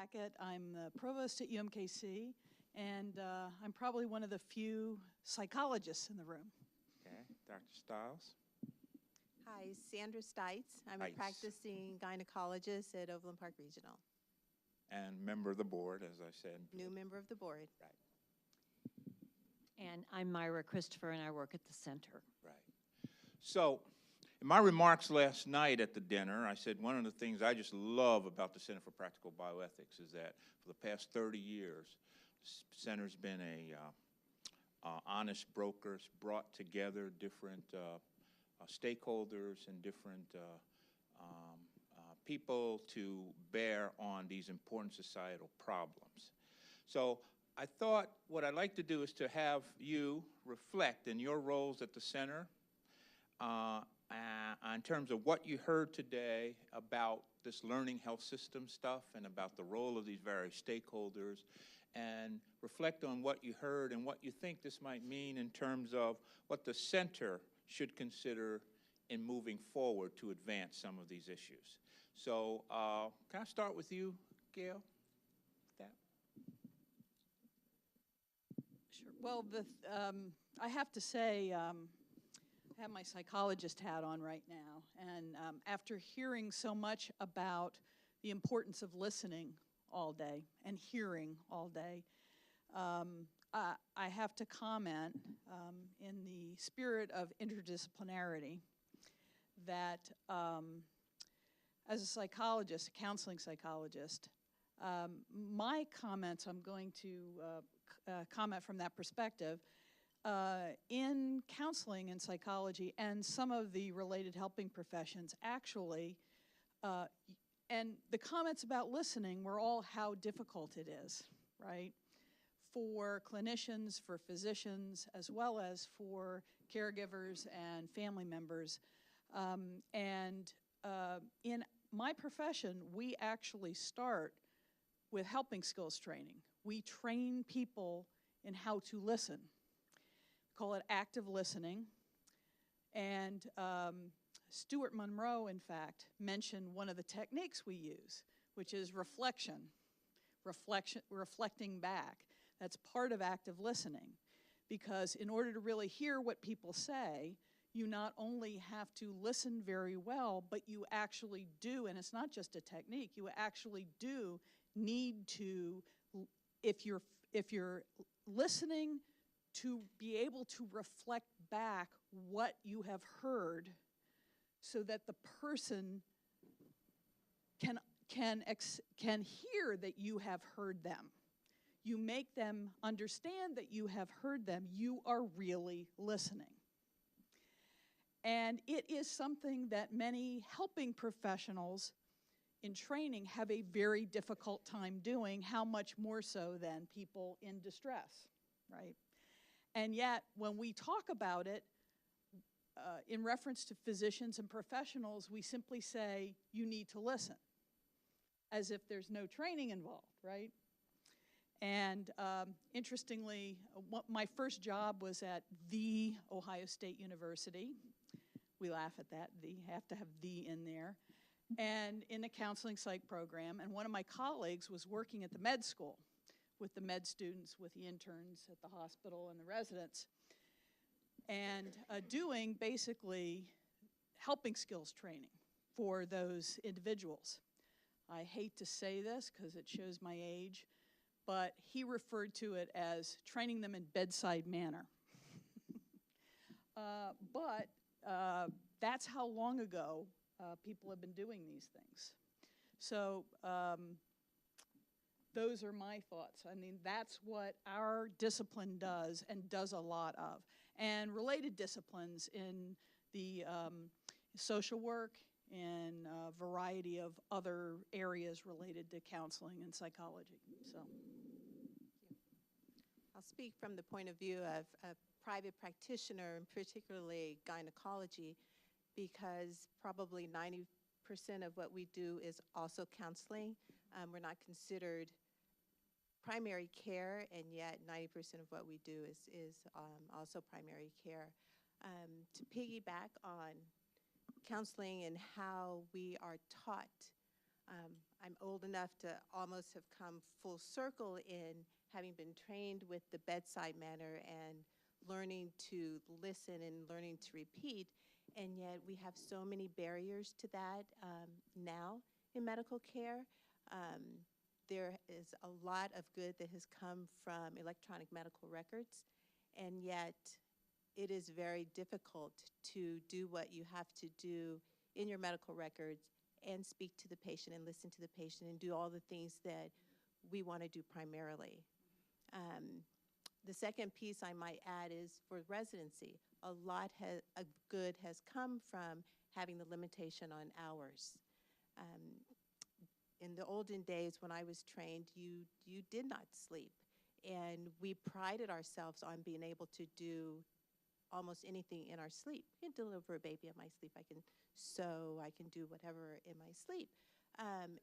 Hacket. I'm the provost at UMKC, and I'm probably one of the few psychologists in the room. Okay, Dr. Stiles. Hi, Sandra Stites. I'm a Stites. practicing gynecologist at Overland Park Regional. And member of the board, as I said. New member of the board. Right. And I'm Myra Christopher, and I work at the center. Right. So, in my remarks last night at the dinner, I said one of the things I just love about the Center for Practical Bioethics is that for the past 30 years, the center's been a honest broker. It's brought together different stakeholders and different people to bear on these important societal problems. So I thought what I'd like to do is to have you reflect in your roles at the center in terms of what you heard today about this learning health system stuff and about the role of these various stakeholders, and reflect on what you heard and what you think this might mean in terms of what the center should consider in moving forward to advance some of these issues. So can I start with you, Gail? Sure. Well, I have to say, I have my psychologist hat on right now, and after hearing so much about the importance of listening all day and hearing all day, I have to comment in the spirit of interdisciplinarity that as a psychologist, a counseling psychologist, my comments, I'm going to comment from that perspective. In counseling and psychology and some of the related helping professions, actually, and the comments about listening were all how difficult it is, right? For clinicians, for physicians, as well as for caregivers and family members. In my profession, we actually start with helping skills training. We train people in how to listen. Call it active listening. And Stuart Monroe, in fact, mentioned one of the techniques we use, which is reflecting back. That's part of active listening, because in order to really hear what people say, you not only have to listen very well, but you actually do, and it's not just a technique, you actually do need to, if you're listening, to be able to reflect back what you have heard so that the person can hear that you have heard them. You make them understand that you have heard them. You are really listening. And it is something that many helping professionals in training have a very difficult time doing, how much more so than people in distress, right? And yet, when we talk about it, in reference to physicians and professionals, we simply say, you need to listen, as if there's no training involved, right? And interestingly, my first job was at the Ohio State University. We laugh at that, have to have the in there. And in the counseling psych program, and one of my colleagues was working at the med school with the med students, with the interns at the hospital and the residents, and doing basically helping skills training for those individuals. I hate to say this because it shows my age, but he referred to it as training them in bedside manner. But that's how long ago people have been doing these things. So those are my thoughts. I mean, that's what our discipline does and does a lot of. And related disciplines in the social work and a variety of other areas related to counseling and psychology. So, I'll speak from the point of view of a private practitioner, and particularly gynecology, because probably 90% of what we do is also counseling. We're not considered primary care, and yet 90% of what we do is also primary care. To piggyback on counseling and how we are taught, I'm old enough to almost have come full circle in having been trained with the bedside manner and learning to listen and learning to repeat, and yet we have so many barriers to that now in medical care. There is a lot of good that has come from electronic medical records, and yet it is very difficult to do what you have to do in your medical records and speak to the patient and listen to the patient and do all the things that we want to do primarily. The second piece I might add is for residency. A lot of good has come from having the limitation on hours. In the olden days when I was trained, you did not sleep, and we prided ourselves on being able to do almost anything in our sleep. I can deliver a baby in my sleep. I can sew. I can do whatever in my sleep.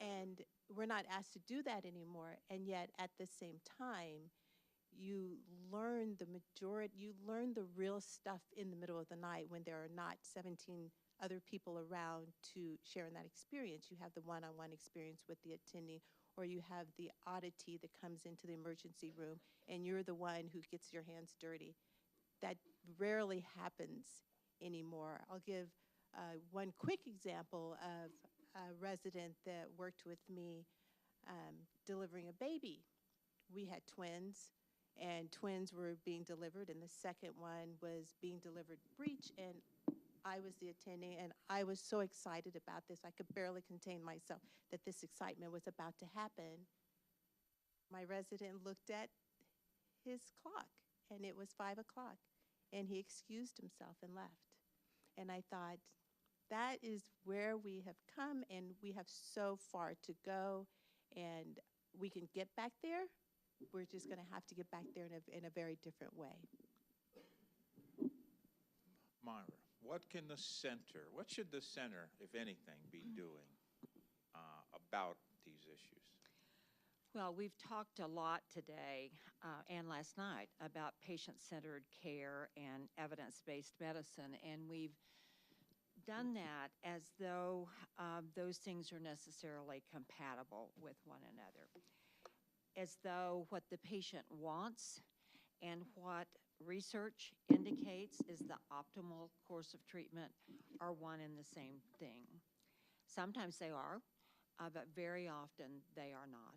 And we're not asked to do that anymore. And yet, at the same time, you learn the real stuff in the middle of the night when there are not 17 other people around to share in that experience. You have the one-on-one experience with the attending, or you have the oddity that comes into the emergency room, and you're the one who gets your hands dirty. That rarely happens anymore. I'll give one quick example of a resident that worked with me delivering a baby. We had twins, and twins were being delivered, and the second one was being delivered breech, and I was the attending, and I was so excited about this. I could barely contain myself that this excitement was about to happen. My resident looked at his clock, and it was 5 o'clock, and he excused himself and left. And I thought, that is where we have come, and we have so far to go, and we can get back there. We're just going to have to get back there in a very different way. Myra, what should the center, if anything, be doing about these issues? Well, we've talked a lot today and last night about patient-centered care and evidence-based medicine, and we've done that as though those things are necessarily compatible with one another, as though what the patient wants and what research indicates is the optimal course of treatment are one and the same thing. Sometimes they are, but very often they are not.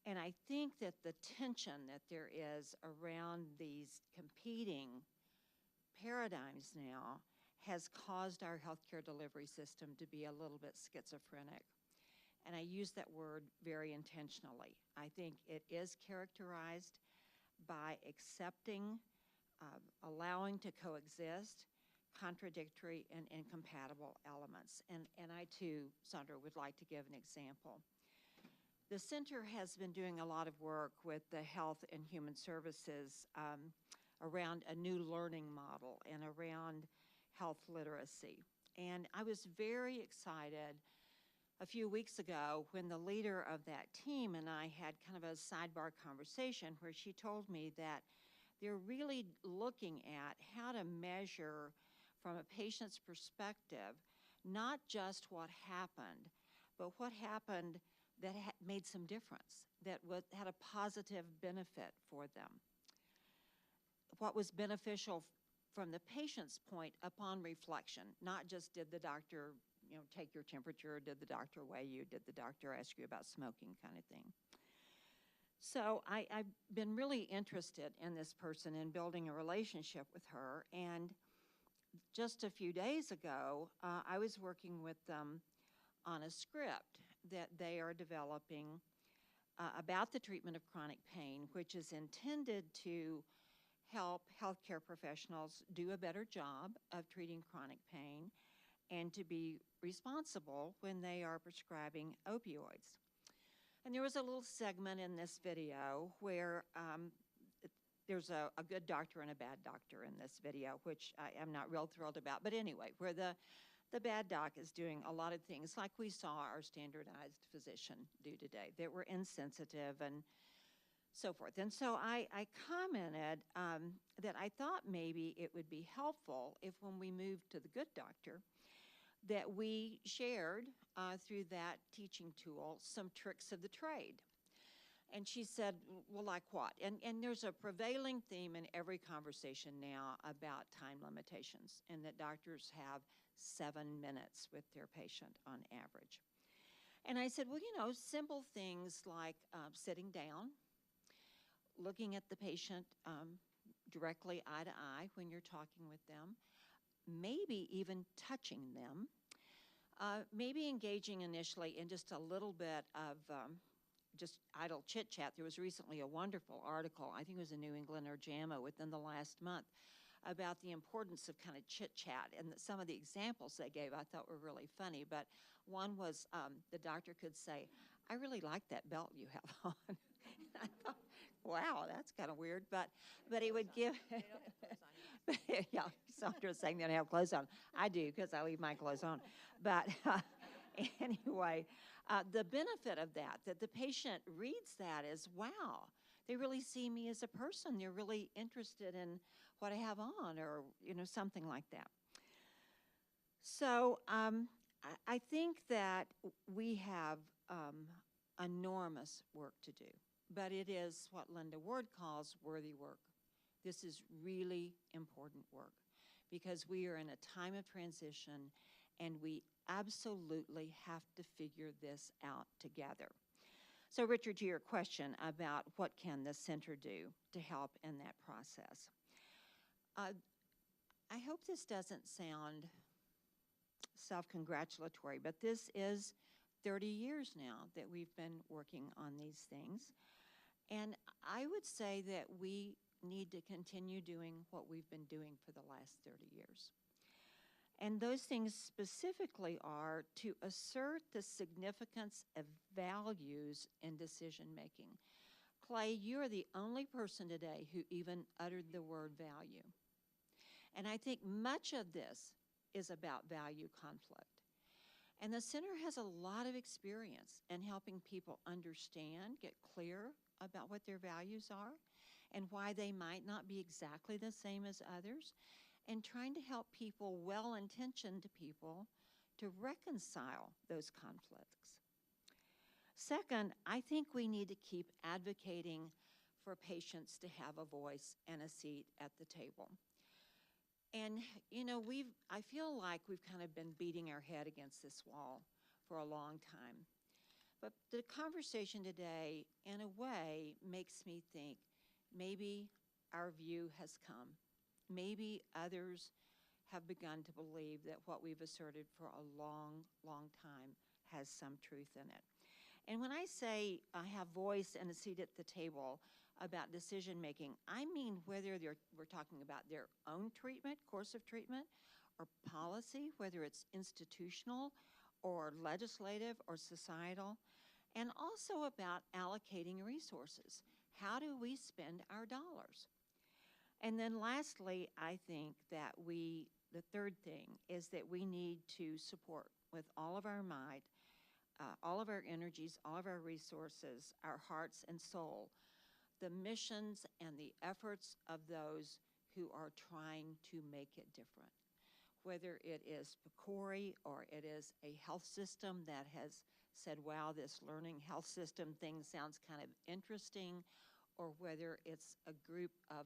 And I think that the tension that there is around these competing paradigms now has caused our healthcare delivery system to be a little bit schizophrenic. And I use that word very intentionally. I think it is characterized by accepting, allowing to coexist contradictory and incompatible elements. And I too, Sandra, would like to give an example. The center has been doing a lot of work with the Health and Human Services around a new learning model and around health literacy. And I was very excited a few weeks ago when the leader of that team and I had kind of a sidebar conversation where she told me that they're really looking at how to measure from a patient's perspective, not just what happened, but what happened that made some difference, that had a positive benefit for them. What was beneficial from the patient's point upon reflection, not just did the doctor take your temperature, did the doctor weigh you, did the doctor ask you about smoking kind of thing. So I've been really interested in this person and building a relationship with her, and just a few days ago, I was working with them on a script that they are developing about the treatment of chronic pain, which is intended to help healthcare professionals do a better job of treating chronic pain and to be responsible when they are prescribing opioids. And there was a little segment in this video where there's a good doctor and a bad doctor in this video, which I am not real thrilled about. But anyway, where the bad doc is doing a lot of things like we saw our standardized physician do today that were insensitive and so forth. And so I commented that I thought maybe it would be helpful if when we moved to the good doctor, that we shared through that teaching tool some tricks of the trade. And she said, well, like what? And there's a prevailing theme in every conversation now about time limitations, and that doctors have 7 minutes with their patient on average. And I said, well, you know, simple things like sitting down, looking at the patient directly eye to eye when you're talking with them, maybe even touching them, maybe engaging initially in just a little bit of just idle chit-chat. There was recently a wonderful article, I think it was in New England or JAMA within the last month, about the importance of kind of chit-chat, and some of the examples they gave I thought were really funny. But one was the doctor could say, I really like that belt you have on. I thought, wow, that's kind of weird, but he would give, yeah, Sandra's saying they don't have clothes on. I do, because I leave my clothes on. But anyway, the benefit of that the patient reads that as, wow, they really see me as a person. They're really interested in what I have on, or, you know, something like that. So I think that we have enormous work to do, but it is what Linda Ward calls worthy work. This is really important work because we are in a time of transition, and we absolutely have to figure this out together. So, Richard, to your question about what can the center do to help in that process, I hope this doesn't sound self-congratulatory, but this is 30 years now that we've been working on these things. And I would say that we need to continue doing what we've been doing for the last 30 years. And those things specifically are to assert the significance of values in decision making. Clay, you are the only person today who even uttered the word value. And I think much of this is about value conflict. And the center has a lot of experience in helping people understand, get clear about what their values are and why they might not be exactly the same as others, and trying to help people, well-intentioned people, to reconcile those conflicts. Second, I think we need to keep advocating for patients to have a voice and a seat at the table. And, you know, I feel like we've kind of been beating our head against this wall for a long time. But the conversation today, in a way, makes me think maybe our view has come. Maybe others have begun to believe that what we've asserted for a long, long time has some truth in it. And when I say I have voice and a seat at the table about decision making, I mean whether we're talking about their own treatment, course of treatment, or policy, whether it's institutional or legislative or societal, and also about allocating resources. How do we spend our dollars? And then lastly, I think that the third thing is that we need to support with all of our might, all of our energies, all of our resources, our hearts and soul, the missions and the efforts of those who are trying to make it different. Whether it is PCORI or it is a health system that has said, wow, this learning health system thing sounds kind of interesting, or whether it's a group of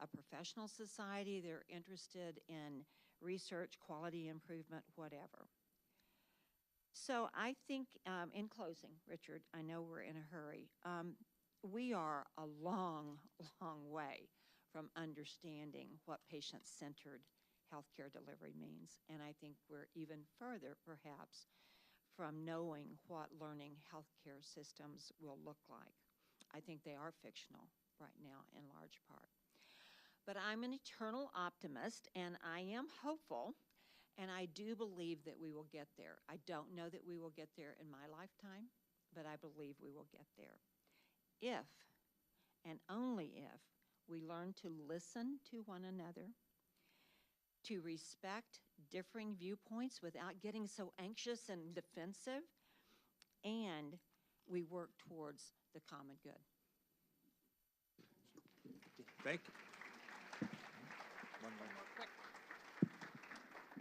a professional society, they're interested in research, quality improvement, whatever. So I think, in closing, Richard, I know we're in a hurry, we are a long, long way from understanding what patient-centered healthcare delivery means. And I think we're even further, perhaps, from knowing what learning healthcare systems will look like. I think they are fictional right now in large part. But I'm an eternal optimist, and I am hopeful, and I do believe that we will get there. I don't know that we will get there in my lifetime, but I believe we will get there. If, and only if, we learn to listen to one another, to respect differing viewpoints without getting so anxious and defensive, and we work towards the common good. Thank you. One more quick.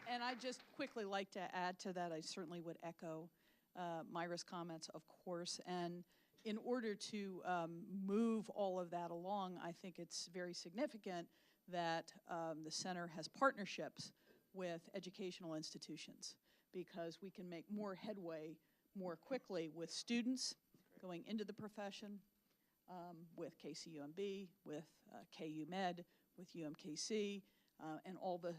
And I just quickly like to add to that, I certainly would echo Myra's comments, of course. And in order to move all of that along, I think it's very significant that the center has partnerships with educational institutions, because we can make more headway more quickly with students going into the profession, with KCUMB, with KU Med, with UMKC, and all the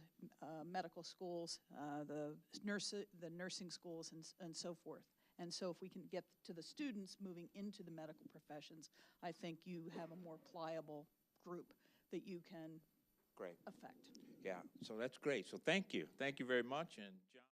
medical schools, the nursing schools, and so forth. And so if we can get to the students moving into the medical professions, I think you have a more pliable group that you can Great. affect. Yeah, so that's great. So thank you. Thank you very much. And John.